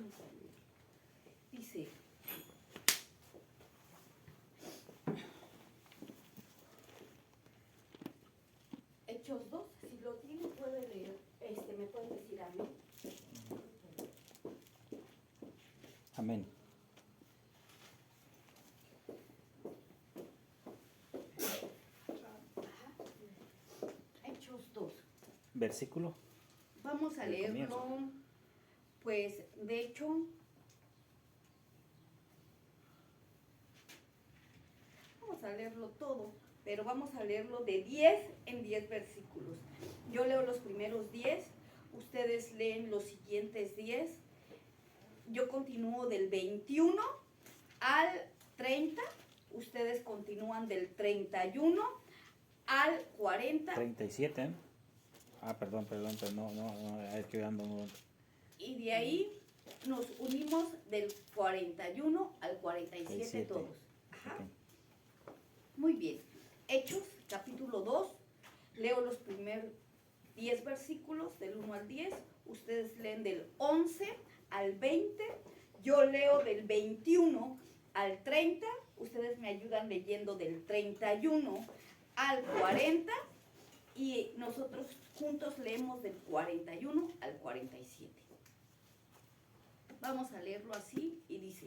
Vamos a ver. Dice, Hechos 2, si lo tiene puede leer, me puede decir amén. Amén. Hechos 2. Versículo. Vamos a leerlo, pues de hecho, vamos a leerlo todo, pero vamos a leerlo de 10 en 10 versículos. Yo leo los primeros 10, ustedes leen los siguientes 10. Yo continúo del 21 al 30, ustedes continúan del 31 al 40. 37. Perdón, no, estoy dando un... Y de ahí nos unimos del 41 al 47 37. todos. Ajá. Okay. Muy bien. Hechos, capítulo 2. Leo los primeros 10 versículos del 1 al 10. Ustedes leen del 11 al 20. Yo leo del 21 al 30. Ustedes me ayudan leyendo del 31 al 40. Y nosotros juntos leemos del 41 al 47. Vamos a leerlo así y dice: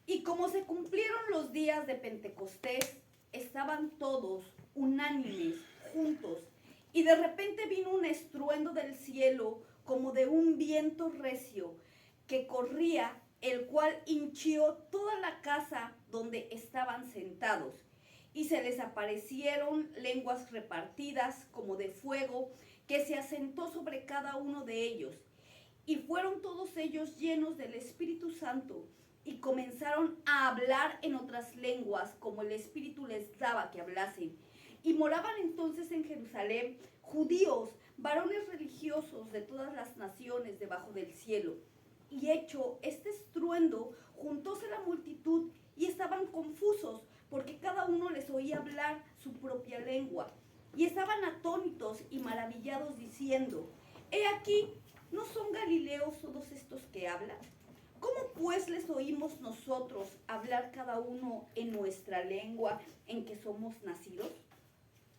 y como se cumplieron los días de Pentecostés, estaban todos unánimes, juntos, y de repente vino un estruendo del cielo como de un viento recio que corría, el cual hinchió toda la casa donde estaban sentados. Y se les aparecieron lenguas repartidas como de fuego, que se asentó sobre cada uno de ellos. Y fueron todos ellos llenos del Espíritu Santo, y comenzaron a hablar en otras lenguas, como el Espíritu les daba que hablasen. Y moraban entonces en Jerusalén judíos, varones religiosos de todas las naciones debajo del cielo. Y hecho este estruendo, juntóse la multitud, y estaban confusos, porque cada uno les oía hablar su propia lengua. Y estaban atónitos y maravillados, diciendo: he aquí, ¿no son galileos todos estos que hablan? ¿Cómo pues les oímos nosotros hablar cada uno en nuestra lengua en que somos nacidos?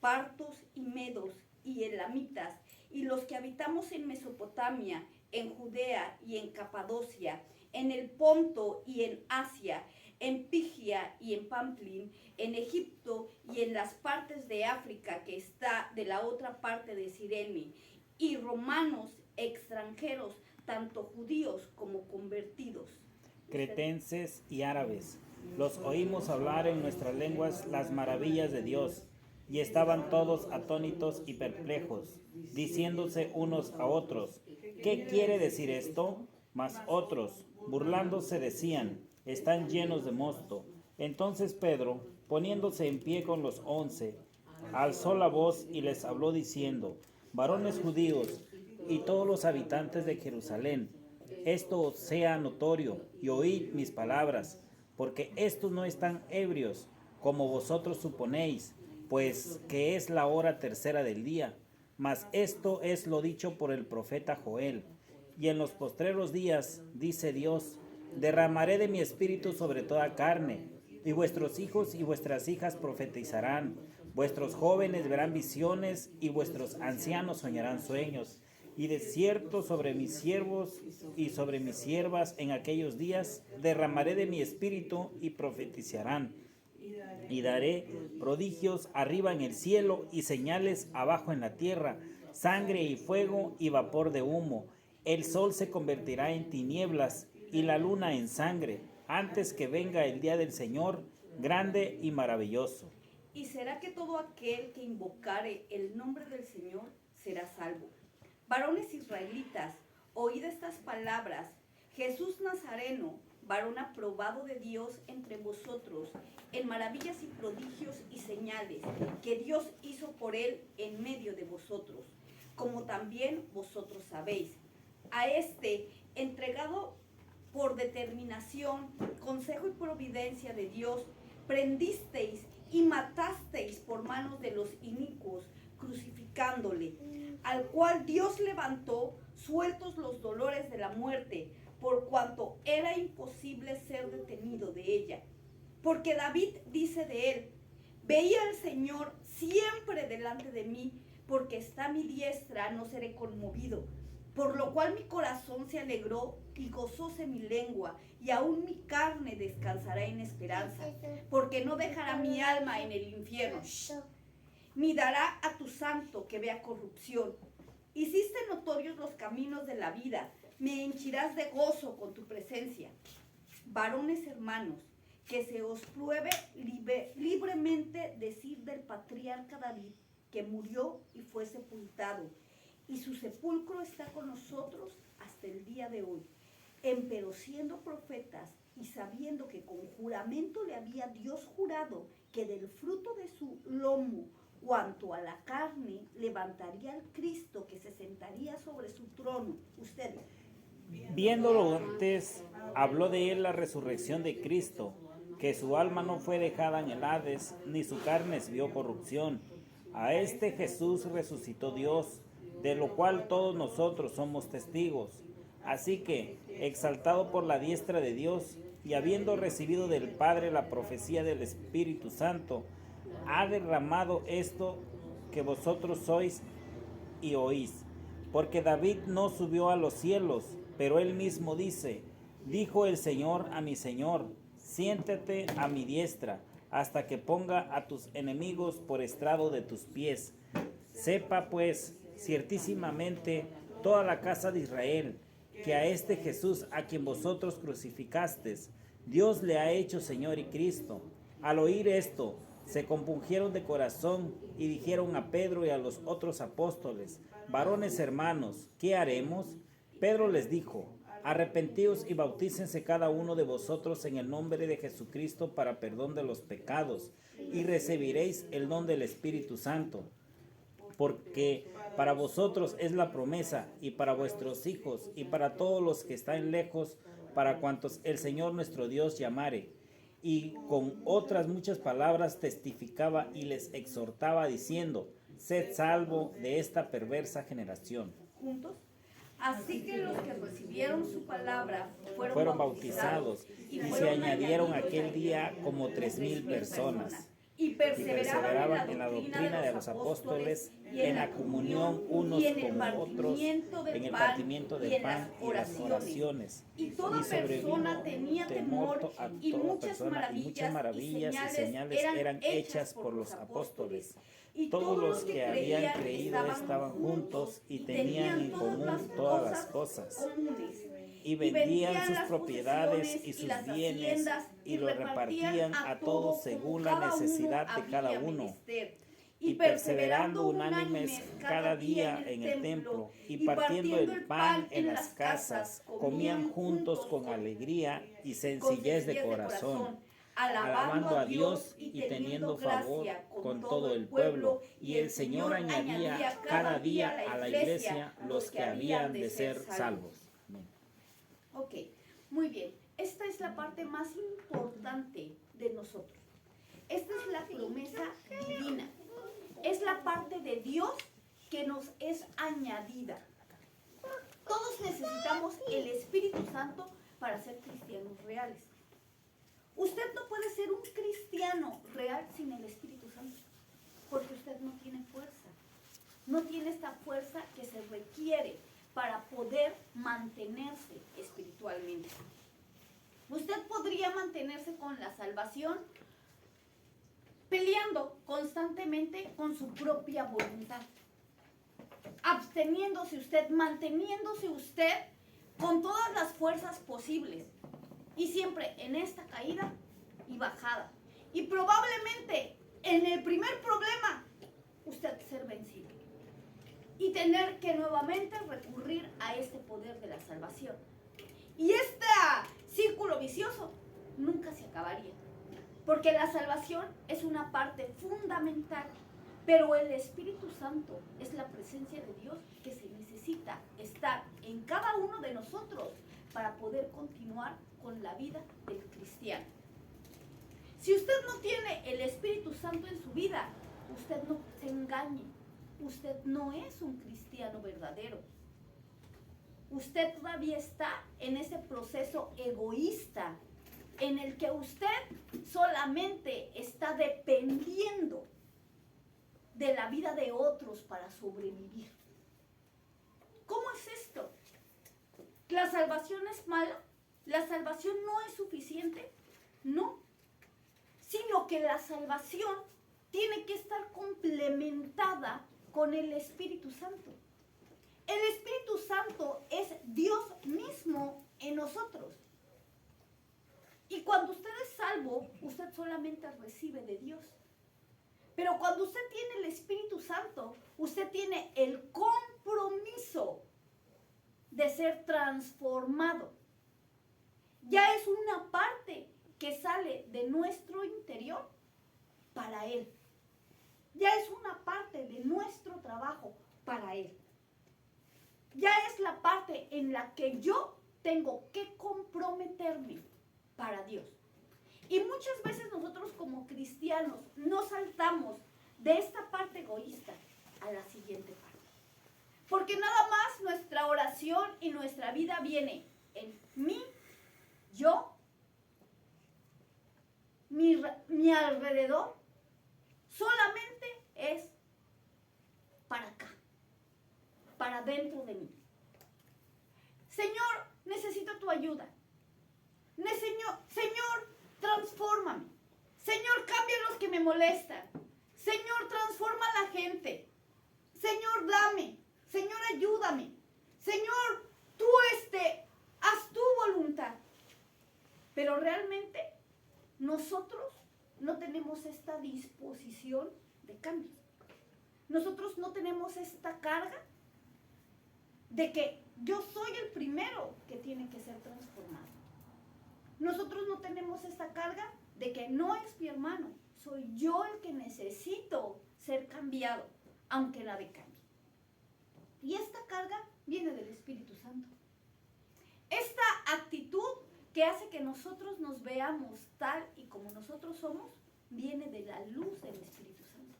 Partos y medos y elamitas, y los que habitamos en Mesopotamia, en Judea y en Capadocia, en el Ponto y en Asia, en Pigia y en Pamplín, en Egipto y en las partes de África que está de la otra parte de Cirene, y romanos extranjeros, tanto judíos como convertidos. Cretenses y árabes, los oímos hablar en nuestras lenguas las maravillas de Dios, y estaban todos atónitos y perplejos, diciéndose unos a otros: ¿qué quiere decir esto? Mas otros, burlándose, decían: están llenos de mosto. Entonces Pedro, poniéndose en pie con los 11, alzó la voz y les habló diciendo: varones judíos y todos los habitantes de Jerusalén, esto os sea notorio, y oíd mis palabras, porque estos no están ebrios, como vosotros suponéis, pues que es la hora tercera del día. Mas esto es lo dicho por el profeta Joel. Y en los postreros días, dice Dios, derramaré de mi espíritu sobre toda carne, y vuestros hijos y vuestras hijas profetizarán, vuestros jóvenes verán visiones, y vuestros ancianos soñarán sueños. Y de cierto sobre mis siervos y sobre mis siervas en aquellos días derramaré de mi espíritu y profetizarán. Y daré prodigios arriba en el cielo y señales abajo en la tierra, sangre y fuego y vapor de humo. El sol se convertirá en tinieblas y la luna en sangre, antes que venga el día del Señor, grande y maravilloso. Y será que todo aquel que invocare el nombre del Señor será salvo. Varones israelitas, oíd estas palabras: Jesús Nazareno, varón aprobado de Dios entre vosotros, en maravillas y prodigios y señales, que Dios hizo por él en medio de vosotros, como también vosotros sabéis. A este, entregado por determinación, consejo y providencia de Dios, prendisteis y matasteis por manos de los inicuos, crucificándole, al cual Dios levantó, sueltos los dolores de la muerte, por cuanto era imposible ser detenido de ella. Porque David dice de él: veía al Señor siempre delante de mí, porque está a mi diestra, no seré conmovido. Por lo cual mi corazón se alegró y gozóse mi lengua, y aún mi carne descansará en esperanza, porque no dejará mi alma en el infierno, ni dará a tu santo que vea corrupción. Hiciste notorios los caminos de la vida, me henchirás de gozo con tu presencia. Varones hermanos, que se os pruebe libremente decir del patriarca David, que murió y fue sepultado, y su sepulcro está con nosotros hasta el día de hoy. Empero siendo profetas y sabiendo que con juramento le había Dios jurado que del fruto de su lomo, cuanto a la carne, levantaría al Cristo que se sentaría sobre su trono. Ustedes. Viéndolo antes, habló de él la resurrección de Cristo, que su alma no fue dejada en el Hades, ni su carne vio corrupción. A este Jesús resucitó Dios, de lo cual todos nosotros somos testigos. Así que, exaltado por la diestra de Dios, y habiendo recibido del Padre la profecía del Espíritu Santo, ha derramado esto que vosotros sois y oís. Porque David no subió a los cielos, pero él mismo dice: dijo el Señor a mi Señor, siéntate a mi diestra, hasta que ponga a tus enemigos por estrado de tus pies. Sepa pues, ciertísimamente, toda la casa de Israel, que a este Jesús a quien vosotros crucificasteis, Dios le ha hecho Señor y Cristo. Al oír esto, se compungieron de corazón y dijeron a Pedro y a los otros apóstoles: varones hermanos, ¿qué haremos? Pedro les dijo: arrepentíos y bautícense cada uno de vosotros en el nombre de Jesucristo para perdón de los pecados, y recibiréis el don del Espíritu Santo. Porque para vosotros es la promesa, y para vuestros hijos, y para todos los que están lejos, para cuantos el Señor nuestro Dios llamare. Y con otras muchas palabras testificaba y les exhortaba diciendo: sed salvo de esta perversa generación. Juntos. Así que los que recibieron su palabra fueron bautizados, y se añadieron aquel día como 3,000 personas. Y perseveraban en la doctrina de los apóstoles, y en la comunión unos con otros, en el partimiento del pan y las oraciones. Y toda persona tenía temor, y muchas maravillas y señales eran hechas por los apóstoles. Y Todos los que habían creído estaban juntos y tenían en común todas las cosas. Y vendían sus propiedades y sus bienes y lo repartían a todos según la necesidad de cada uno. Y perseverando unánimes cada día en el templo y partiendo el pan en las casas, comían juntos con alegría y sencillez de corazón, alabando a Dios y teniendo favor con todo el pueblo. Y el Señor añadía cada día a la iglesia los que habían de ser salvos. Ok, muy bien. Esta es la parte más importante de nosotros. Esta es la promesa divina. Es la parte de Dios que nos es añadida. Todos necesitamos el Espíritu Santo para ser cristianos reales. Usted no puede ser un cristiano real sin el Espíritu Santo, porque usted no tiene fuerza. No tiene esta fuerza que se requiere para poder mantenerse espiritualmente. Usted podría mantenerse con la salvación peleando constantemente con su propia voluntad, absteniéndose usted, manteniéndose usted con todas las fuerzas posibles y siempre en esta caída y bajada. Y probablemente en el primer problema usted ser vencido y tener que nuevamente recurrir a este poder de la salvación. Y este círculo vicioso nunca se acabaría, porque la salvación es una parte fundamental, pero el Espíritu Santo es la presencia de Dios que se necesita estar en cada uno de nosotros para poder continuar con la vida del cristiano. Si usted no tiene el Espíritu Santo en su vida, usted no se engañe. Usted no es un cristiano verdadero. usted todavía está en ese proceso egoísta en el que usted solamente está dependiendo de la vida de otros para sobrevivir. ¿Cómo es esto? ¿La salvación es mala? ¿La salvación no es suficiente? No, sino que la salvación tiene que estar complementada con el Espíritu Santo. El Espíritu Santo es Dios mismo en nosotros. Y cuando usted es salvo, usted solamente recibe de Dios. Pero cuando usted tiene el Espíritu Santo, usted tiene el compromiso de ser transformado. Ya es una parte que sale de nuestro interior para Él. Ya es una parte de nuestro trabajo para Él. Ya es la parte en la que yo tengo que comprometerme para Dios. Y muchas veces nosotros como cristianos nos saltamos de esta parte egoísta a la siguiente parte. Porque nada más nuestra oración y nuestra vida viene en mí, yo, mi alrededor, solamente es para acá, para dentro de mí. Señor, necesito tu ayuda. Señor, transfórmame. Señor, cambia los que me molestan. Señor, transforma a la gente. Señor, dame. Señor, ayúdame. Señor, tú haz tu voluntad. Pero realmente nosotros no tenemos esta disposición de cambio. Nosotros no tenemos esta carga de que yo soy el primero que tiene que ser transformado. Nosotros no tenemos esta carga de que no es mi hermano, soy yo el que necesito ser cambiado, aunque nadie cambie. Y esta carga viene del Espíritu Santo. Esta actitud que hace que nosotros nos veamos tal y como nosotros somos, viene de la luz del Espíritu Santo.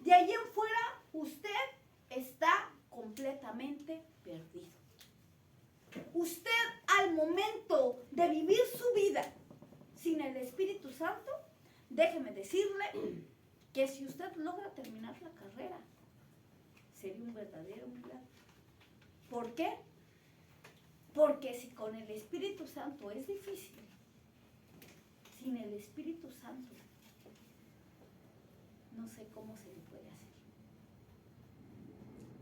De allí en fuera, usted está completamente perdido. Usted al momento de vivir su vida sin el Espíritu Santo, déjeme decirle que si usted logra terminar la carrera, sería un verdadero milagro. ¿Por qué? Porque si con el Espíritu Santo es difícil, sin el Espíritu Santo, no sé cómo se le puede hacer.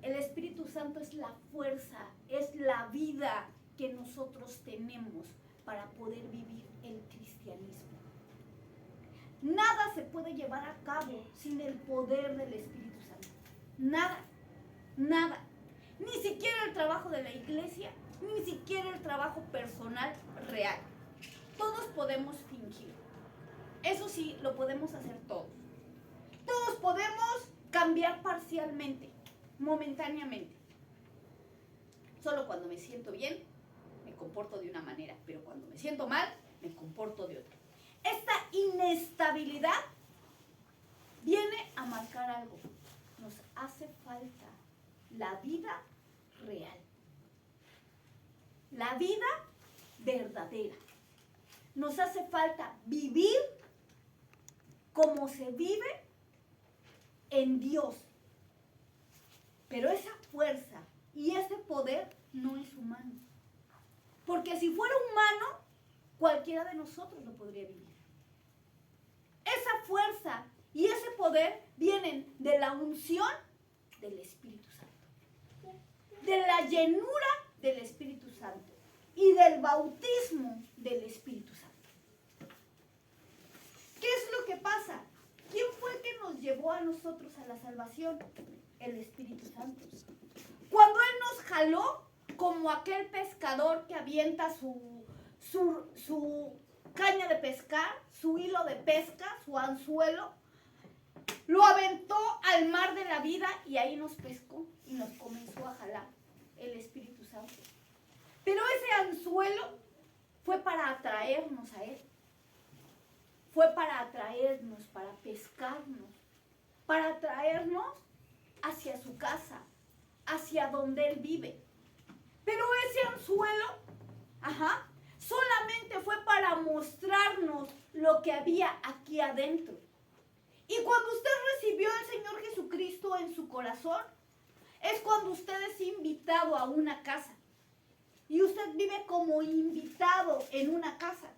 El Espíritu Santo es la fuerza, es la vida que nosotros tenemos para poder vivir el cristianismo. Nada se puede llevar a cabo sin el poder del Espíritu Santo. Nada, nada. Ni siquiera el trabajo de la iglesia, ni siquiera el trabajo personal real. Todos podemos fingir. Eso sí, lo podemos hacer todos. Todos podemos cambiar parcialmente, momentáneamente. Solo cuando me siento bien, me comporto de una manera, pero cuando me siento mal, me comporto de otra. Esta inestabilidad viene a marcar algo. Nos hace falta la vida real. La vida verdadera. Nos hace falta vivir como se vive en Dios. Pero esa fuerza y ese poder no es humano. Porque si fuera humano, cualquiera de nosotros lo podría vivir. Esa fuerza y ese poder vienen de la unción del Espíritu Santo, de la llenura del Espíritu Santo y del bautismo del Espíritu Santo. ¿Qué es lo que pasa? ¿Quién fue el que nos llevó a nosotros a la salvación? El Espíritu Santo. Cuando Él nos jaló, como aquel pescador que avienta su caña de pescar, su hilo de pesca, su anzuelo, lo aventó al mar de la vida y ahí nos pescó y nos comenzó a jalar el Espíritu Santo. Pero ese anzuelo fue para atraernos a Él. Fue para atraernos, para pescarnos, para atraernos hacia su casa, hacia donde Él vive. Pero ese anzuelo, solamente fue para mostrarnos lo que había aquí adentro. Y cuando usted recibió al Señor Jesucristo en su corazón, es cuando usted es invitado a una casa. Y usted vive como invitado en una casa.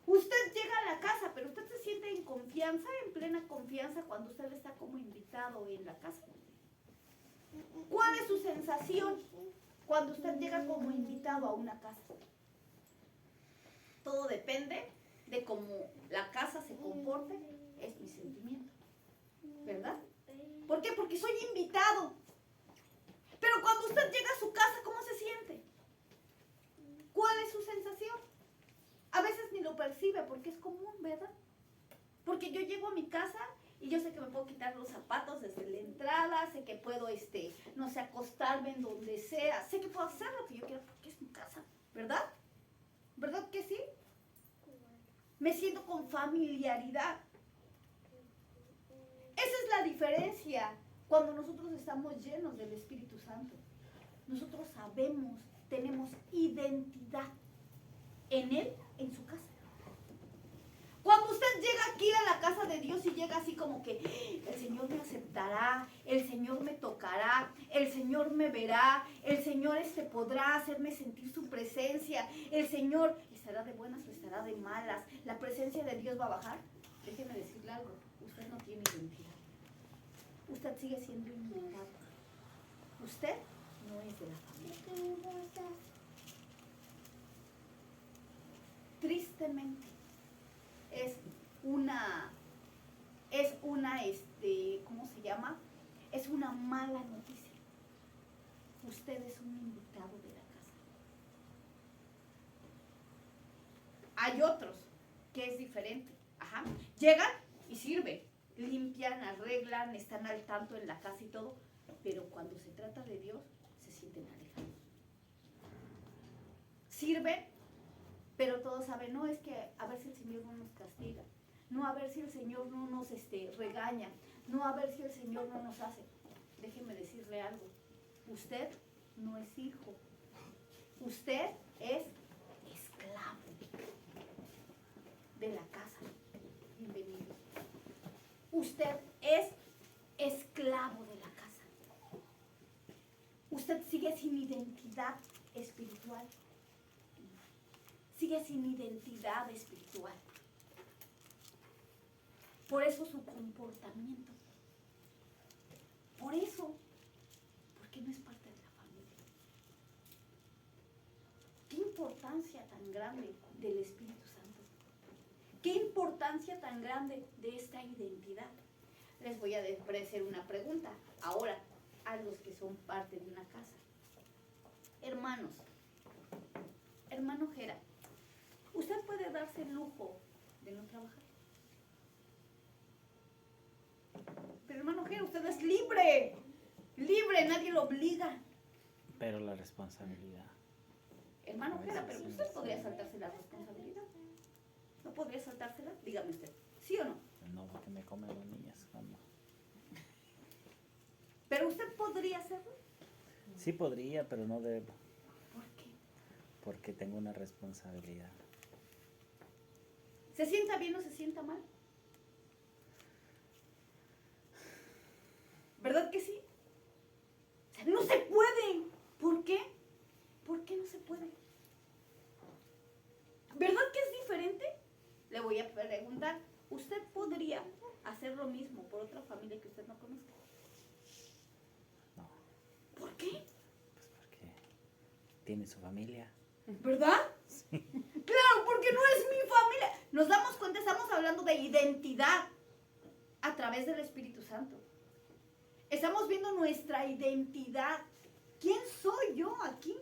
Usted llega a la casa, pero usted se siente en confianza, en plena confianza, cuando usted está como invitado en la casa. ¿Cuál es su sensación cuando usted llega como invitado a una casa? Todo depende de cómo la casa se comporte, es mi sentimiento, ¿verdad? ¿Por qué? Porque soy invitado. Pero cuando usted llega a su casa, ¿cómo se siente? ¿Cuál es su sensación? A veces ni lo percibe porque es común, ¿verdad? Porque yo llego a mi casa y yo sé que me puedo quitar los zapatos desde la entrada, sé que puedo, no sé, acostarme en donde sea, sé que puedo hacer lo que yo quiera porque es mi casa, ¿verdad? ¿Verdad que sí? Me siento con familiaridad. Esa es la diferencia cuando nosotros estamos llenos del Espíritu Santo. Nosotros sabemos, tenemos identidad en Él, en su casa. Cuando usted llega aquí a la casa de Dios y llega así como que el Señor me aceptará, el Señor me tocará, el Señor me verá, el Señor podrá hacerme sentir su presencia, el Señor estará de buenas o estará de malas, la presencia de Dios va a bajar. Déjeme decirle algo, usted no tiene identidad. Usted sigue siendo invitado. Usted no es de la familia. Tristemente, es una, ¿cómo se llama? Es una mala noticia. Usted es un invitado de la casa. Hay otros que es diferente. Llegan y sirven, limpian, arreglan, están al tanto en la casa y todo, pero cuando se trata de Dios, se sienten alejados. Sirven, pero todos saben, no, es que a ver si el Señor no nos castiga, no a ver si el Señor no nos regaña, no a ver si el Señor no nos hace. Déjeme decirle algo, usted no es hijo, usted es esclavo de la casa. Bienvenido. Usted es esclavo de la casa. Usted sigue sin identidad espiritual. Sigue sin identidad espiritual. Por eso su comportamiento. Por eso. Porque no es parte de la familia. Qué importancia tan grande del Espíritu Santo. Qué importancia tan grande de esta identidad. Les voy a hacer una pregunta ahora a los que son parte de una casa. Hermanos, hermano Jera, ¿usted puede darse el lujo de no trabajar? Pero hermano Jera, usted es libre, libre, nadie lo obliga. Pero la responsabilidad. Hermano Jera, pero usted podría saltarse la responsabilidad. ¿No podría saltársela? Dígame usted, ¿sí o no? No, porque me comen las niñas. No. ¿Pero usted podría hacerlo? Sí podría, pero no debo. ¿Por qué? Porque tengo una responsabilidad. ¿Se sienta bien o se sienta mal? ¿Verdad que sí? O sea, no se puede. ¿Por qué? ¿Por qué no se puede? ¿Verdad que es diferente? Le voy a preguntar, ¿usted podría hacer lo mismo por otra familia que usted no conozca? No. ¿Por qué? Pues porque tiene su familia. ¿Verdad? Sí. Claro, porque no es mi familia. Nos damos cuenta, estamos hablando de identidad a través del Espíritu Santo. Estamos viendo nuestra identidad. ¿Quién soy yo aquí?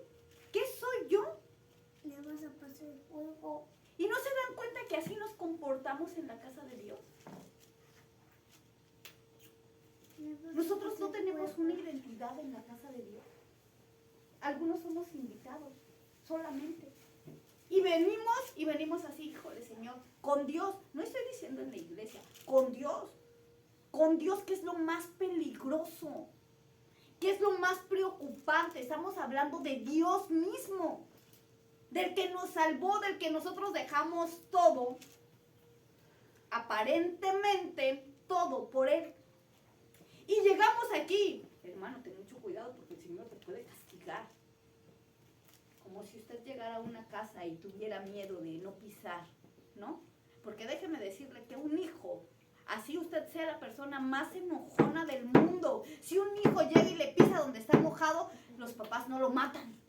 ¿Qué soy yo? Le vas a pasar el fuego. ¿Y no se dan cuenta que así nos comportamos en la casa de Dios? Nosotros no tenemos una identidad en la casa de Dios. Algunos somos invitados, solamente. Y venimos así, híjole Señor, con Dios. No estoy diciendo en la iglesia, con Dios. Con Dios, que es lo más peligroso. ¿Qué es lo más preocupante? Estamos hablando de Dios mismo, del que nos salvó, del que nosotros dejamos todo, aparentemente todo por Él. Y llegamos aquí. Hermano, ten mucho cuidado porque el Señor te puede castigar. Como si usted llegara a una casa y tuviera miedo de no pisar, ¿no? Porque déjeme decirle que un hijo, así usted sea la persona más enojona del mundo, si un hijo llega y le pisa donde está mojado, los papás no lo matan.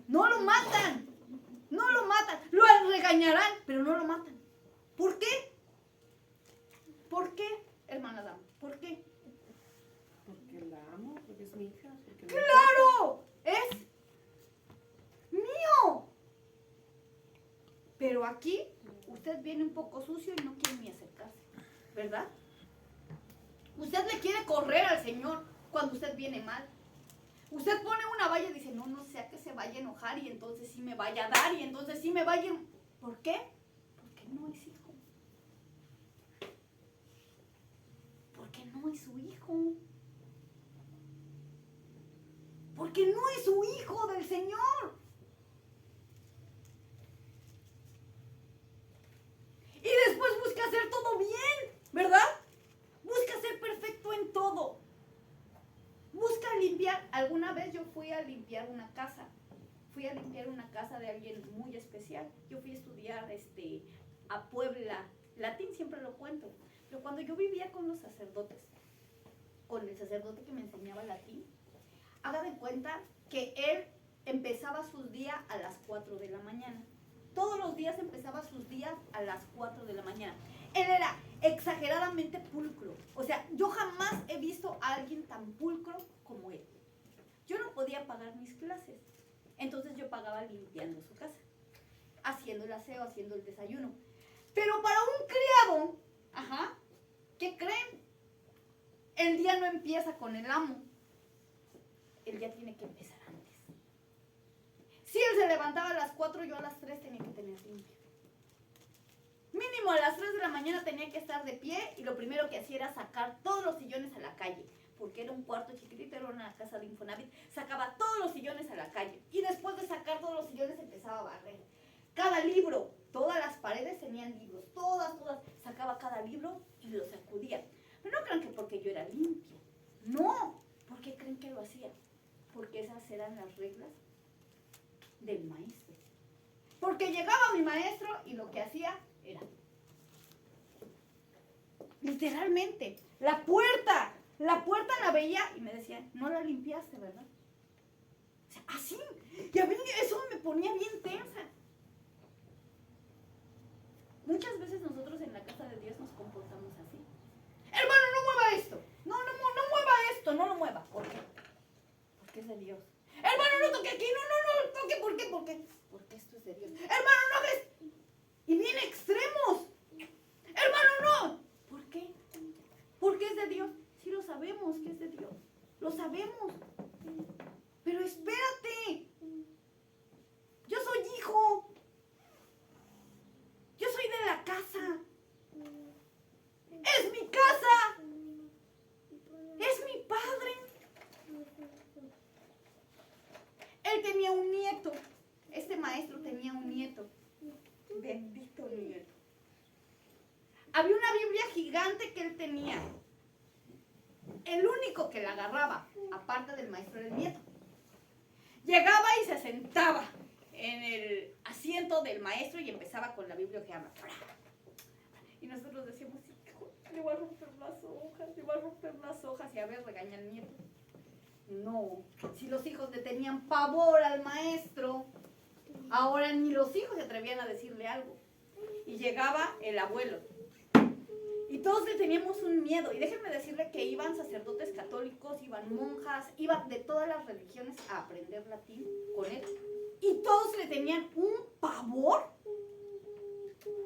No lo matan. No lo matan. Lo regañarán, pero no lo matan. ¿Por qué? ¿Por qué, hermana Dama? ¿Por qué? Porque la amo, porque es mi hija. Porque ¡Claro! Es mío. Pero aquí usted viene un poco sucio y no quiere ni acercarse, ¿verdad? Usted le quiere correr al Señor cuando usted viene mal. Usted pone una valla y dice, no, no sea que se vaya a enojar y entonces sí me vaya a dar y entonces sí me vaya... ¿Por qué? Porque no es hijo. Porque no es su hijo. Porque no es su hijo del Señor. Y después busca hacer todo bien, ¿verdad? Busca ser perfecto en todo. Busca limpiar. Alguna vez yo fui a limpiar una casa. Fui a limpiar una casa de alguien muy especial. Yo fui a estudiar a Puebla. Latín siempre lo cuento. Pero cuando yo vivía con los sacerdotes, con el sacerdote que me enseñaba latín, haga de cuenta que él empezaba sus días a las 4 de la mañana. Todos los días empezaba sus días a las 4 de la mañana. Él era exageradamente pulcro. O sea, yo jamás he visto a alguien tan pulcro como él. Yo no podía pagar mis clases. Entonces yo pagaba limpiando su casa, haciendo el aseo, haciendo el desayuno. Pero para un criado, ¿qué creen? El día no empieza con el amo. El día tiene que empezar antes. Si él se levantaba a las 4, yo a las 3 tenía que tener limpio. Mínimo a las 3 de la mañana tenía que estar de pie y lo primero que hacía era sacar todos los sillones a la calle. Porque era un cuarto chiquitito, era una casa de Infonavit. Sacaba todos los sillones a la calle. Y después de sacar todos los sillones empezaba a barrer. Cada libro, todas las paredes tenían libros. Todas. Sacaba cada libro y lo sacudía. Pero no crean que porque yo era limpio. No. ¿Por qué creen que lo hacía? Porque esas eran las reglas del maestro. Porque llegaba mi maestro y lo que hacía era, literalmente, la puerta la veía y me decía, no la limpiaste, ¿verdad? O sea, así. Y a mí eso me ponía bien tensa. Muchas veces nosotros en la casa de Dios nos comportamos así. Hermano, no mueva esto. No mueva esto, no lo mueva. ¿Por qué? Porque es de Dios. Hermano, no toque aquí, no toque. ¿Por qué? Porque esto es de Dios. Hermano, no ves. Y bien extremos. Hermano, no. ¿Por qué? Porque es de Dios. Sí lo sabemos que es de Dios. Lo sabemos. Pero espérate. Yo soy hijo. Yo soy de la casa. Es mi casa. Es mi padre. Él tenía un nieto. Este maestro tenía un nieto. Bendito nieto. Había una Biblia gigante que él tenía. El único que la agarraba, aparte del maestro, era el nieto. Llegaba y se sentaba en el asiento del maestro y empezaba con la Biblia que habla. Y nosotros decíamos, hijo, le voy a romper las hojas, y a ver, regaña al nieto. No, si los hijos le tenían pavor al maestro, ahora ni los hijos se atrevían a decirle algo. Y llegaba el abuelo. Y todos le teníamos un miedo. Y déjenme decirle que iban sacerdotes católicos, iban monjas, iban de todas las religiones a aprender latín con él. Y todos le tenían un pavor.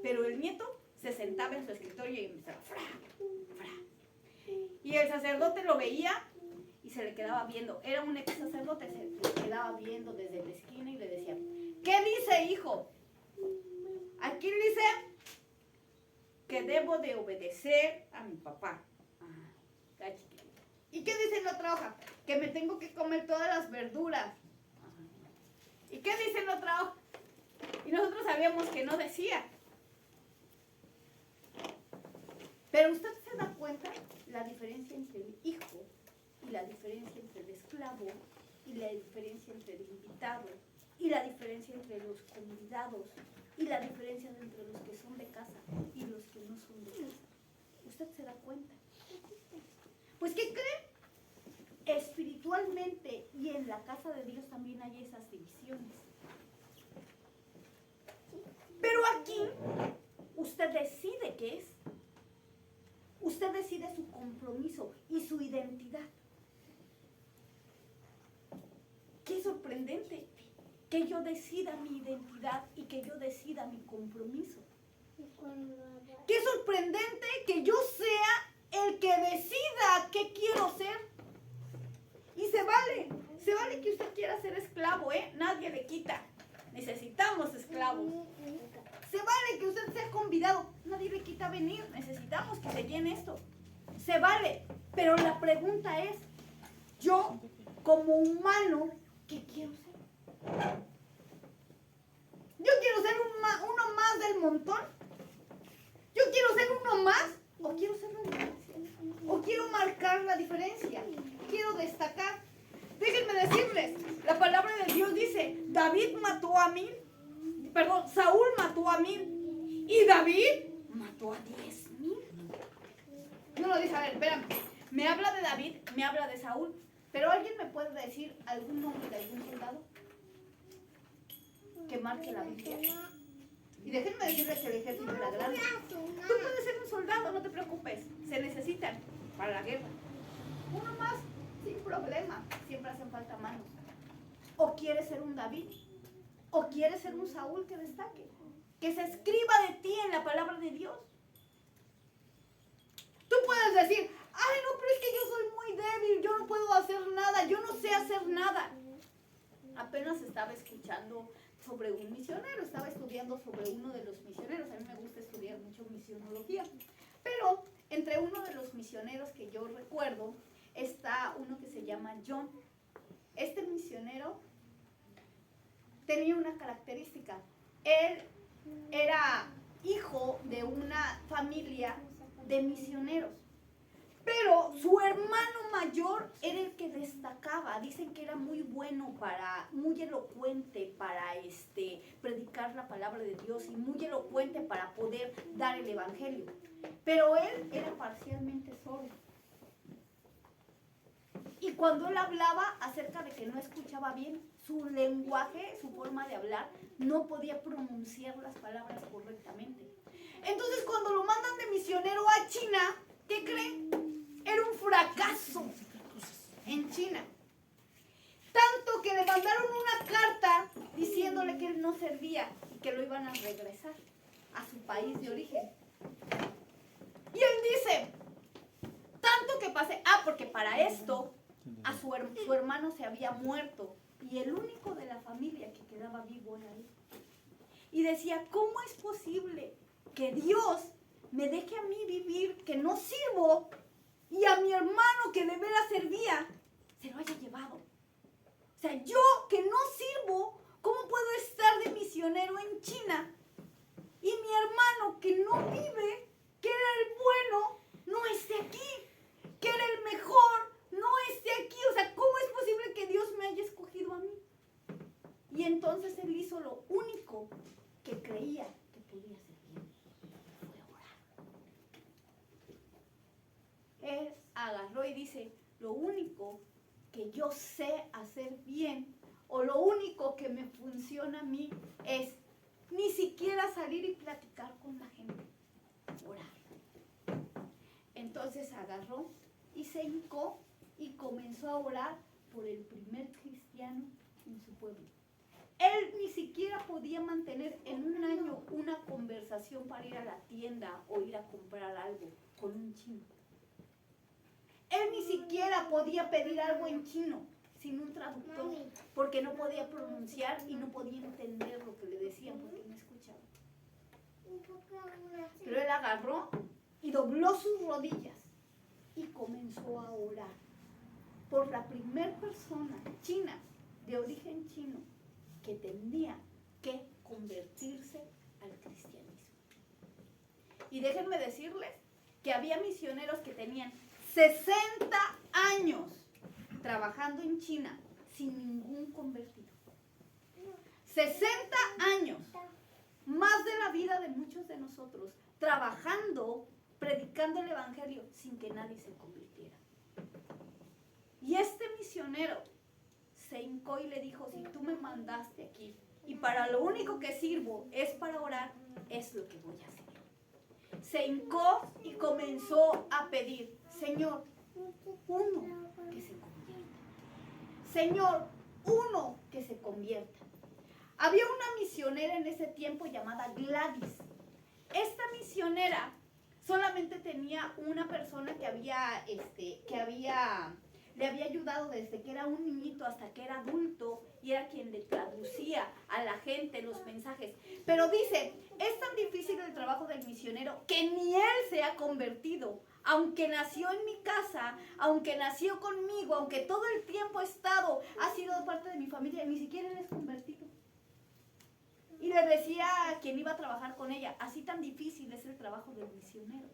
Pero el nieto se sentaba en su escritorio y empezaba fra. Y el sacerdote lo veía y se le quedaba viendo. Era un ex sacerdote, se le quedaba viendo desde la esquina y le decía, ¿qué dice, hijo? Aquí dice que debo de obedecer a mi papá. Está chiquitito. ¿Y qué dice en la otra hoja? Que me tengo que comer todas las verduras. ¿Y qué dice en la otra hoja? Y nosotros sabíamos que no decía. Pero usted se da cuenta la diferencia entre el hijo y la diferencia entre el esclavo y la diferencia entre el invitado y la diferencia entre los convidados y la diferencia entre los que son de casa y los que no son de casa. ¿Usted se da cuenta? Pues ¿qué cree? Espiritualmente y en la casa de Dios también hay esas divisiones. Pero aquí usted decide qué es. Usted decide su compromiso y su identidad. Qué sorprendente que yo decida mi identidad y que yo decida mi compromiso. Qué sorprendente que yo sea el que decida qué quiero ser. Y se vale que usted quiera ser esclavo, nadie le quita. Necesitamos esclavos. Se vale que usted sea convidado, nadie le quita venir. Necesitamos que se llene esto. Se vale, pero la pregunta es, yo como humano, ¿qué quiero ser? ¿Yo quiero ser uno más del montón? ¿Yo quiero ser uno más? ¿O quiero ser la diferencia? ¿O quiero marcar la diferencia? ¿Quiero destacar? Déjenme decirles, la palabra de Dios dice, Saúl mató a 1000 y David mató a 10,000. No lo dice, a ver, espérame. Me habla de David, me habla de Saúl, pero ¿alguien me puede decir algún nombre de algún soldado que marque la Biblia? Y déjenme decirles que el ejército era grande. Tú puedes ser un soldado, no te preocupes, se necesitan para la guerra. Uno más, sin problema, siempre hacen falta manos. ¿O quieres ser un David? ¿O quieres ser un Saúl que destaque? Que se escriba de ti en la palabra de Dios. Tú puedes decir, ay no, pero es que yo soy muy débil, yo no puedo hacer nada, yo no sé hacer nada. Apenas estaba escuchando sobre un misionero, estaba estudiando sobre uno de los misioneros. A mí me gusta estudiar mucho misionología. Pero entre uno de los misioneros que yo recuerdo está uno que se llama John. Este misionero tenía una característica. Él era hijo de una familia de misioneros. Pero su hermano mayor era el que destacaba. Dicen que era muy bueno muy elocuente para predicar la palabra de Dios y muy elocuente para poder dar el evangelio. Pero él era parcialmente sordo. Y cuando él hablaba acerca de que no escuchaba bien, su lenguaje, su forma de hablar, no podía pronunciar las palabras correctamente. Entonces cuando lo mandan de misionero a China, ¿qué creen? Era un fracaso en China. Tanto que le mandaron una carta diciéndole que él no servía y que lo iban a regresar a su país de origen. Y él dice, tanto que pasé, porque para esto su hermano se había muerto y el único de la familia que quedaba vivo era él. Y decía, ¿cómo es posible que Dios me deje a mí vivir, que no sirvo, y a mi hermano que de veras servía, se lo haya llevado? O sea, yo que no sirvo, ¿cómo puedo estar de misionero en China? Y mi hermano que no vive, que era el bueno, no esté aquí, que era el mejor, no esté aquí. O sea, ¿cómo es posible que Dios me haya escogido a mí? Y entonces él hizo lo único que creía que podía hacer bien, fue orar. Él agarró y dice, lo único que yo sé hacer bien, o lo único que me funciona a mí, es ni siquiera salir y platicar con la gente, orar. Entonces agarró y se hincó y comenzó a orar por el primer cristiano en su pueblo. Él ni siquiera podía mantener en un año una conversación para ir a la tienda o ir a comprar algo con un chino. Él ni siquiera podía pedir algo en chino sin un traductor, porque no podía pronunciar y no podía entender lo que le decían porque no escuchaba. Pero él agarró y dobló sus rodillas y comenzó a orar por la primer persona china, de origen chino, que tenía que convertirse al cristianismo. Y déjenme decirles que había misioneros que tenían 60 años trabajando en China sin ningún convertido. 60 años, más de la vida de muchos de nosotros, trabajando, predicando el evangelio sin que nadie se convirtiera. Y este misionero se hincó y le dijo, si tú me mandaste aquí y para lo único que sirvo es para orar, es lo que voy a hacer. Se hincó y comenzó a pedir, Señor, uno que se convierta. Señor, uno que se convierta. Había una misionera en ese tiempo llamada Gladys. Esta misionera solamente tenía una persona que le había ayudado desde que era un niñito hasta que era adulto y era quien le traducía a la gente los mensajes. Pero dice, es tan difícil el trabajo del misionero que ni él se ha convertido. Aunque nació en mi casa, aunque nació conmigo, aunque todo el tiempo ha sido parte de mi familia, ni siquiera él es convertido. Y le decía a quien iba a trabajar con ella, así tan difícil es el trabajo del misionero.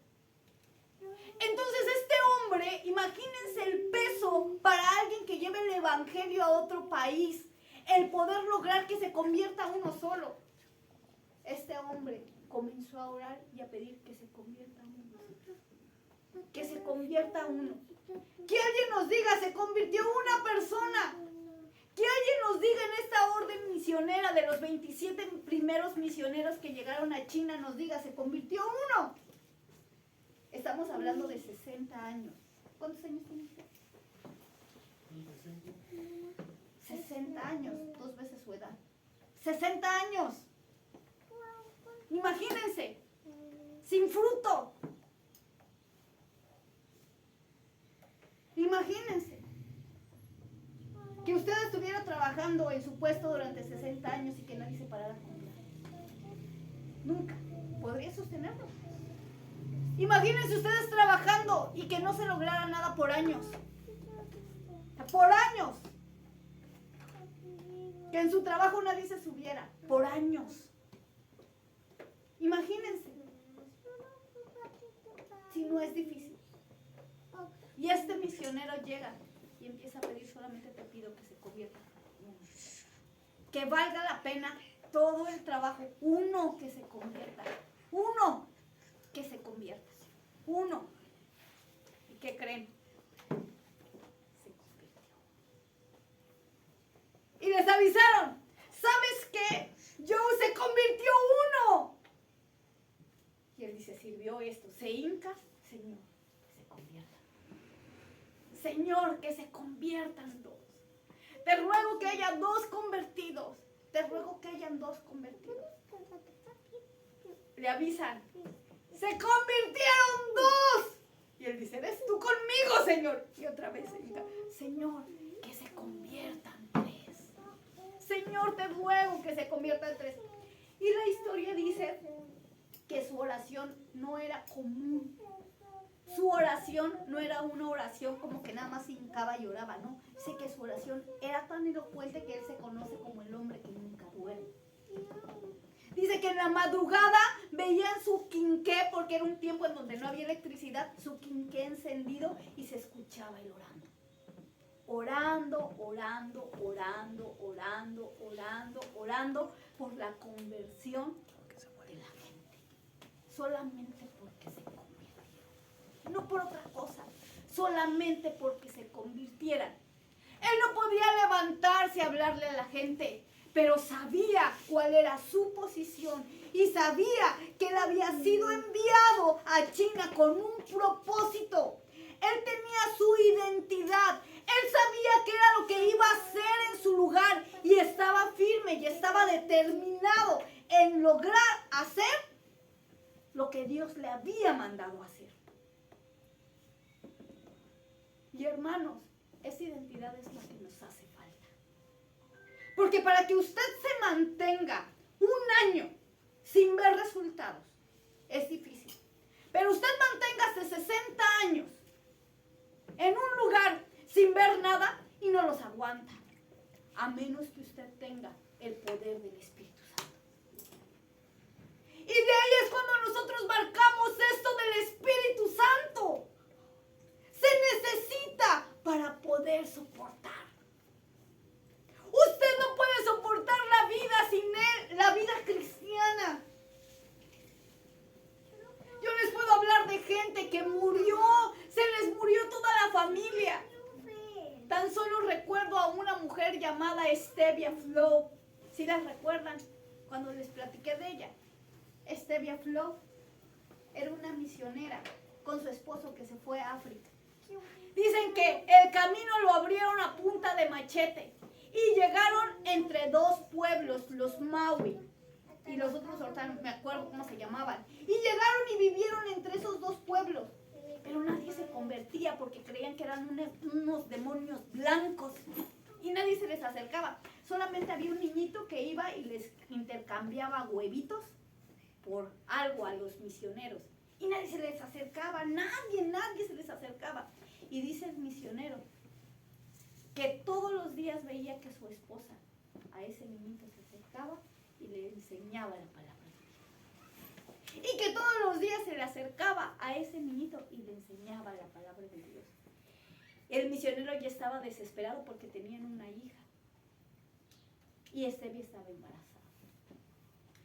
Entonces este hombre, imagínense el peso para alguien que lleve el evangelio a otro país, el poder lograr que se convierta uno solo. Este hombre comenzó a orar y a pedir que se convierta uno. Que se convierta uno. Que alguien nos diga, se convirtió una persona. Que alguien nos diga en esta orden misionera de los 27 primeros misioneros que llegaron a China, nos diga, se convirtió uno. Estamos hablando de 60 años. ¿Cuántos años tiene usted? 60 años, 2 veces su edad. 60 años. Imagínense, sin fruto. Imagínense que usted estuviera trabajando en su puesto durante 60 años y que nadie se parara con él. Nunca podría sostenerlo. Imagínense ustedes trabajando y que no se lograra nada por años. Por años. Que en su trabajo nadie se subiera. Por años. Imagínense. Si no es difícil. Y este misionero llega y empieza a pedir, solamente te pido que se convierta. Que valga la pena todo el trabajo. Uno que se convierta. Uno que se convierta. Uno. ¿Y qué creen? Se convirtió. Y les avisaron, ¿sabes qué? Se convirtió uno. Y él dice, sirvió esto. Se hinca, Señor, que se convierta. Señor, que se conviertan 2. Te ruego que haya 2 convertidos. Te ruego que hayan 2 convertidos. Le avisan, se convirtieron 2. Y él dice, ¿eres tú conmigo, Señor? Y otra vez se hinca, Señor, que se conviertan 3. Señor, te ruego que se conviertan 3. Y la historia dice que su oración no era común. Su oración no era una oración como que nada más se hincaba y oraba, ¿no? Sé que su oración era tan elocuente que él se conoce como el hombre que nunca duerme. Dice que en la madrugada veían su quinqué, porque era un tiempo en donde no había electricidad, su quinqué encendido y se escuchaba él orando. Orando, orando, orando, orando, orando, orando por la conversión de la gente. Solamente porque se convirtieron. No por otra cosa, solamente porque se convirtieran. Él no podía levantarse a hablarle a la gente, pero sabía cuál era su posición y sabía que él había sido enviado a China con un propósito. Él tenía su identidad. Él sabía qué era lo que iba a hacer en su lugar y estaba firme y estaba determinado en lograr hacer lo que Dios le había mandado hacer. Y hermanos, esa identidad es la que nos hace falta. Porque para que usted se mantenga un año sin ver resultados, es difícil. Pero usted manténgase 60 años en un lugar sin ver hacer nada y no los aguanta, a menos que usted tenga el poder del Espíritu Santo. Y de ahí es cuando nosotros marcamos esto del Espíritu Santo. Se necesita para poder soportar. Usted no puede soportar la vida sin Él, la vida cristiana. Yo les puedo hablar de gente que murió, se les murió toda la familia. Tan solo recuerdo a una mujer llamada Stevia Flo. ¿Sí las recuerdan? Cuando les platiqué de ella. Stevia Flo era una misionera con su esposo que se fue a África. Dicen que el camino lo abrieron a punta de machete y llegaron entre dos pueblos, los Maui, y los otros ahorita no me acuerdo cómo se llamaban, y llegaron y vivieron entre esos dos pueblos, pero nadie se convertía porque creían que eran unos demonios blancos y nadie se les acercaba. Solamente había un niñito que iba y les intercambiaba huevitos por algo a los misioneros y nadie se les acercaba, nadie se les acercaba. Y dice el misionero que todos los días veía que su esposa a ese niñito se acercaba y le enseñaba la palabra de Dios. Y que todos los días se le acercaba a ese niñito y le enseñaba la palabra de Dios. El misionero ya estaba desesperado porque tenían una hija. Y Stevia estaba embarazada.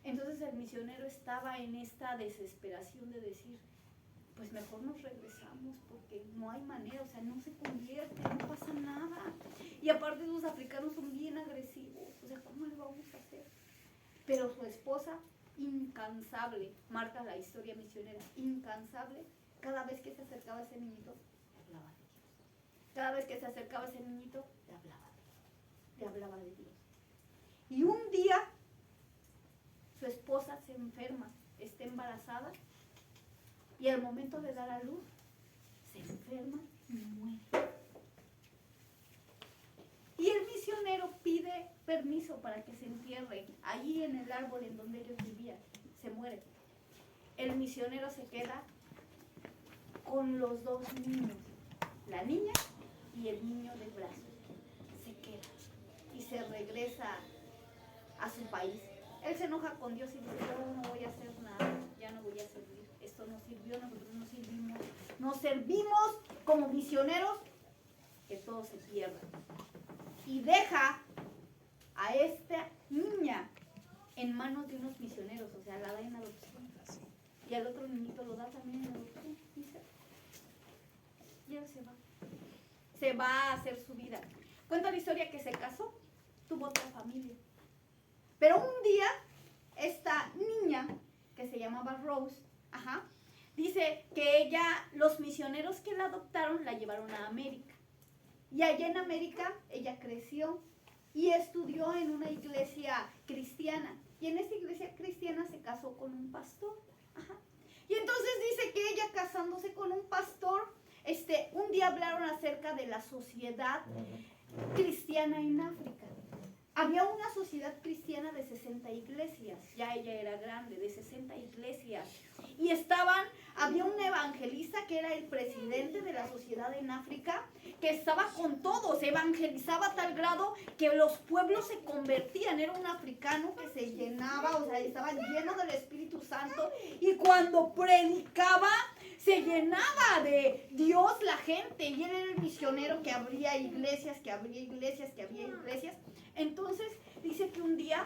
Entonces el misionero estaba en esta desesperación de decir, pues mejor nos regresamos porque no hay manera, o sea, no se convierte, no pasa nada. Y aparte los africanos son bien agresivos, o sea, ¿cómo le vamos a hacer? Pero su esposa, incansable, marca la historia misionera, incansable, cada vez que se acercaba a ese niñito, le hablaba de Dios. Cada vez que se acercaba a ese niñito, le hablaba de Dios. Y un día, su esposa se enferma, está embarazada, y al momento de dar a luz, se enferma y muere. Y el misionero pide permiso para que se entierre allí en el árbol en donde ellos vivían. Se muere. El misionero se queda con los dos niños, la niña y el niño del brazo. Se queda y se regresa a su país. Él se enoja con Dios y dice, yo no voy a hacer nada, ya no voy a servir. Esto no sirvió, nosotros no servimos como misioneros, que todo se pierda. Y deja a esta niña en manos de unos misioneros, o sea, la da en adopción. Y al otro niñito lo da también en adopción. Y él se va. Se va a hacer su vida. Cuenta la historia que se casó, tuvo otra familia. Pero un día, esta niña, que se llamaba Rose, dice que ella, los misioneros que la adoptaron, la llevaron a América. Y allá en América, ella creció y estudió en una iglesia cristiana. Y en esa iglesia cristiana se casó con un pastor. Y entonces dice que ella, casándose con un pastor, un día hablaron acerca de la sociedad cristiana en África. Había una sociedad cristiana de 60 iglesias, ya ella era grande, de 60 iglesias. Y había un evangelista que era el presidente de la sociedad en África, que estaba con todos, evangelizaba a tal grado que los pueblos se convertían. Era un africano que se llenaba, o sea, estaba lleno del Espíritu Santo. Y cuando predicaba, se llenaba de Dios la gente. Y él era el misionero que abría iglesias, que abría iglesias, que abría iglesias. Entonces dice que un día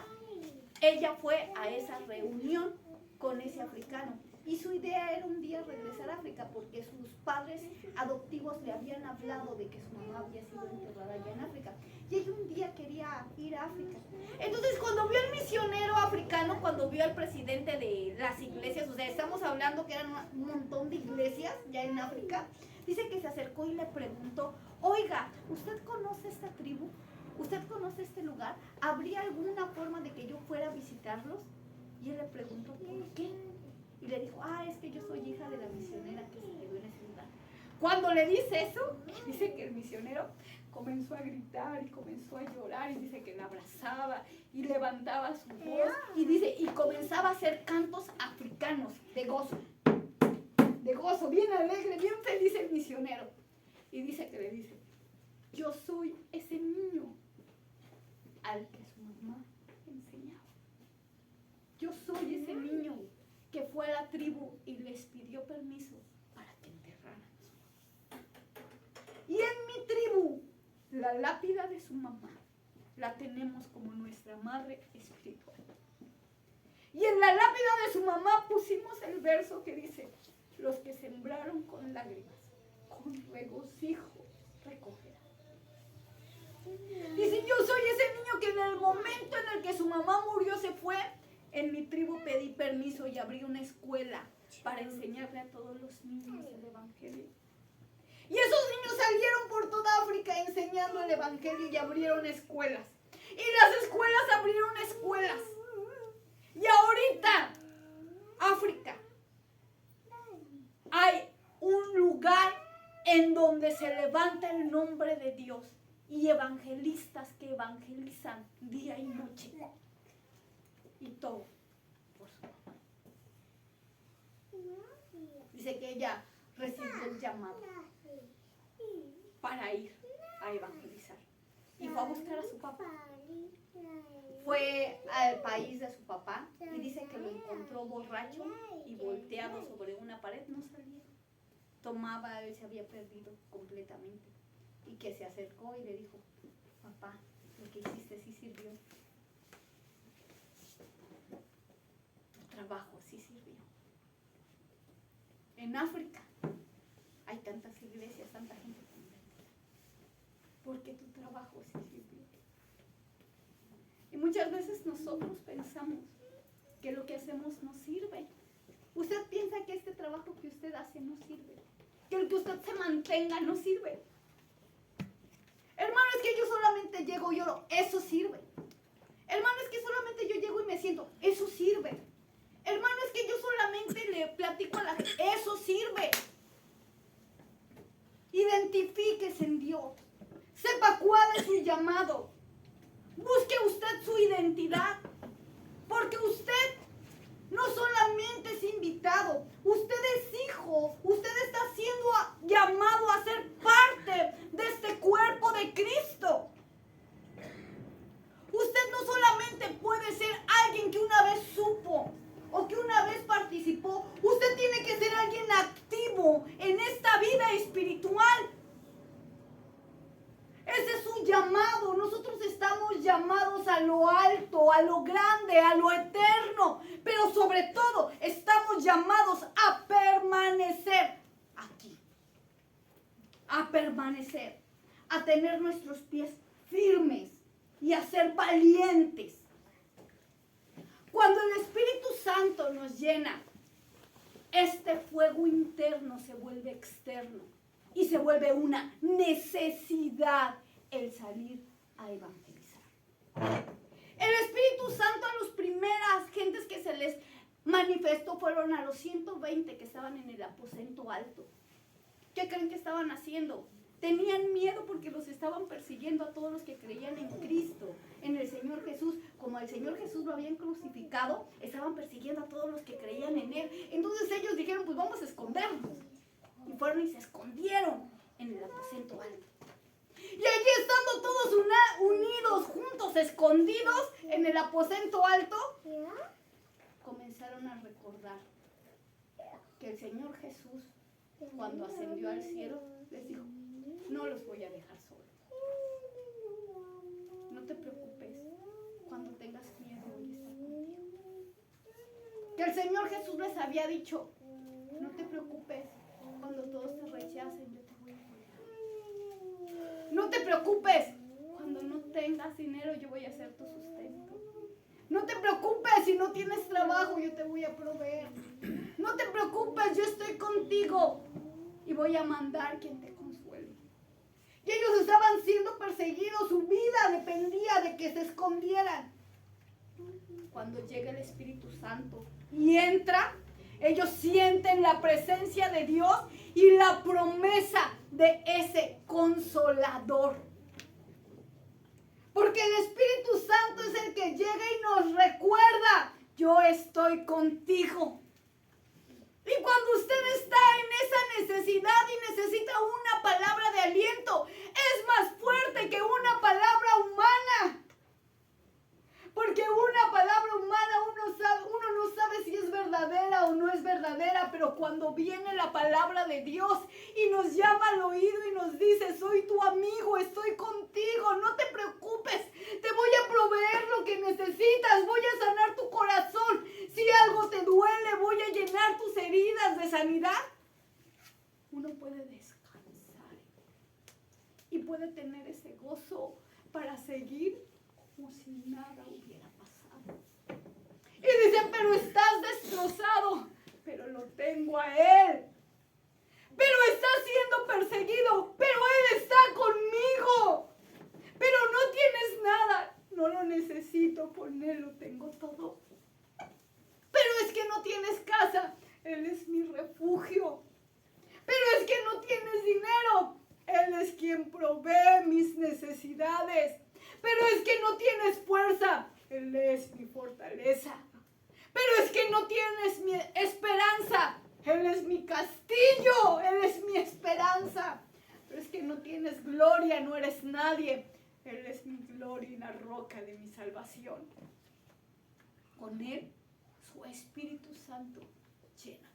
ella fue a esa reunión con ese africano y su idea era un día regresar a África porque sus padres adoptivos le habían hablado de que su mamá había sido enterrada allá en África y ella un día quería ir a África. Entonces cuando vio al misionero africano, cuando vio al presidente de las iglesias, o sea, estamos hablando que eran un montón de iglesias ya en África, dice que se acercó y le preguntó, oiga, ¿usted conoce esta tribu? ¿Usted conoce este lugar? ¿Habría alguna forma de que yo fuera a visitarlos? Y él le preguntó, ¿por qué? Y le dijo, es que yo soy hija de la misionera que se quedó en ese lugar. Cuando le dice eso, dice que el misionero comenzó a gritar y comenzó a llorar y dice que la abrazaba y levantaba su voz y dice, y comenzaba a hacer cantos africanos de gozo, bien alegre, bien feliz el misionero. Y dice que le dice, yo soy ese niño al que su mamá enseñaba. Yo soy ese niño que fue a la tribu y les pidió permiso para que enterraran a su mamá. Y en mi tribu, la lápida de su mamá la tenemos como nuestra madre espiritual. Y en la lápida de su mamá pusimos el verso que dice: los que sembraron con lágrimas, con regocijo recogerán. Dice, yo soy ese niño que en el momento en el que su mamá murió se fue. En mi tribu pedí permiso y abrí una escuela para enseñarle a todos los niños el evangelio. Y esos niños salieron por toda África enseñando el evangelio y abrieron escuelas. Y las escuelas abrieron escuelas. Y ahorita, África, hay un lugar en donde se levanta el nombre de Dios y evangelistas que evangelizan día y noche. Y todo por su mamá. Dice que ella recibió el llamado para ir a evangelizar. Y fue a buscar a su papá. Fue al país de su papá y dice que lo encontró borracho y volteado sobre una pared. No salía. Tomaba, él se había perdido completamente. Y que se acercó y le dijo: papá, lo que hiciste sí sirvió. Tu trabajo sí sirvió. En África hay tantas iglesias, tanta gente convertida, porque tu trabajo sí sirvió. Y muchas veces nosotros pensamos que lo que hacemos no sirve. Usted piensa que este trabajo que usted hace no sirve, que el que usted se mantenga no sirve. Hermano, es que yo solamente llego y oro, eso sirve. Hermano, es que solamente yo llego y me siento, eso sirve. Hermano, es que yo solamente le platico a la gente, eso sirve. Identifíquese en Dios. Sepa cuál es su llamado. Busque usted su identidad. Porque usted no solamente es invitado, usted es hijo. Usted está siendo llamado a ser parte de este cuerpo de Cristo. Usted no solamente puede ser alguien que una vez supo o que una vez participó. Usted tiene que ser alguien activo en esta vida espiritual. Ese es su llamado. Nosotros estamos llamados a lo alto, a lo grande, a lo eterno. Pero sobre todo estamos llamados a permanecer aquí. A permanecer. A tener nuestros pies firmes y a ser valientes. Cuando el Espíritu Santo nos llena, este fuego interno se vuelve externo y se vuelve una necesidad el salir a evangelizar. El Espíritu Santo a las primeras gentes que se les manifestó fueron a los 120 que estaban en el aposento alto. ¿Qué creen que estaban haciendo? Tenían miedo porque los estaban persiguiendo a todos los que creían en Cristo, en el Señor Jesús. Como el Señor Jesús lo habían crucificado, estaban persiguiendo a todos los que creían en Él. Entonces ellos dijeron, pues vamos a escondernos. Y fueron y se escondieron en el aposento alto. Y allí estando todos unidos, juntos, escondidos en el aposento alto, comenzaron a recordar que el Señor Jesús, cuando ascendió al cielo, les dijo, no los voy a dejar solos. No te preocupes, cuando tengas miedo voy a estar contigo. Que el Señor Jesús les había dicho, no te preocupes, cuando todos te rechacen, yo te voy a apoyar. No te preocupes, cuando no tengas dinero, yo voy a ser tu sustento. No te preocupes si no tienes trabajo, yo te voy a proveer. No te preocupes, yo estoy contigo y voy a mandar quien te consuele. Y ellos estaban siendo perseguidos, su vida dependía de que se escondieran. Cuando llega el Espíritu Santo y entra, ellos sienten la presencia de Dios y la promesa de ese consolador. Porque el Espíritu Santo es el que llega y nos recuerda, yo estoy contigo. Y cuando usted está en esa necesidad y necesita una palabra de aliento, es más fuerte Dios y nos llama al oído y nos dice, soy tu amigo, estoy contigo, no te preocupes, te voy a proveer lo que necesitas, voy a sanar tu corazón. Si algo te duele, voy a llenar tus heridas de sanidad. Uno puede descansar y puede tener ese gozo para seguir como si nada hubiera pasado. Y dicen, pero estás destrozado, pero lo tengo a Él. Pero está siendo perseguido, pero Él está conmigo. Pero no tienes nada, no lo necesito, con Él lo tengo todo. Pero es que no tienes casa, Él es mi refugio. Pero es que no tienes dinero, Él es quien provee mis necesidades. Pero es que no tienes fuerza, Él es mi fortaleza. Pero es que no tienes mi esperanza, Él es mi castillo, Él es mi esperanza. Pero es que no tienes gloria, no eres nadie, Él es mi gloria y la roca de mi salvación. Con Él, su Espíritu Santo llena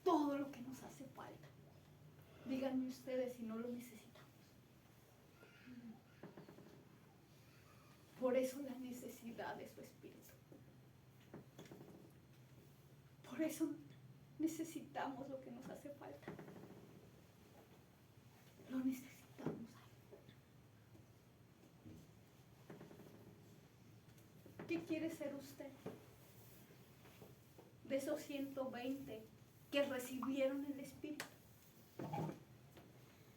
todo lo que nos hace falta. Díganme ustedes si no lo necesitamos. Por eso la necesidad de su Espíritu. Por eso necesitamos lo que nos hace falta. Lo necesitamos. ¿Qué quiere ser usted? De esos 120 que recibieron el Espíritu.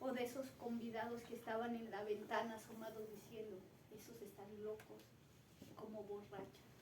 O de esos convidados que estaban en la ventana asomados diciendo, esos están locos como borrachos.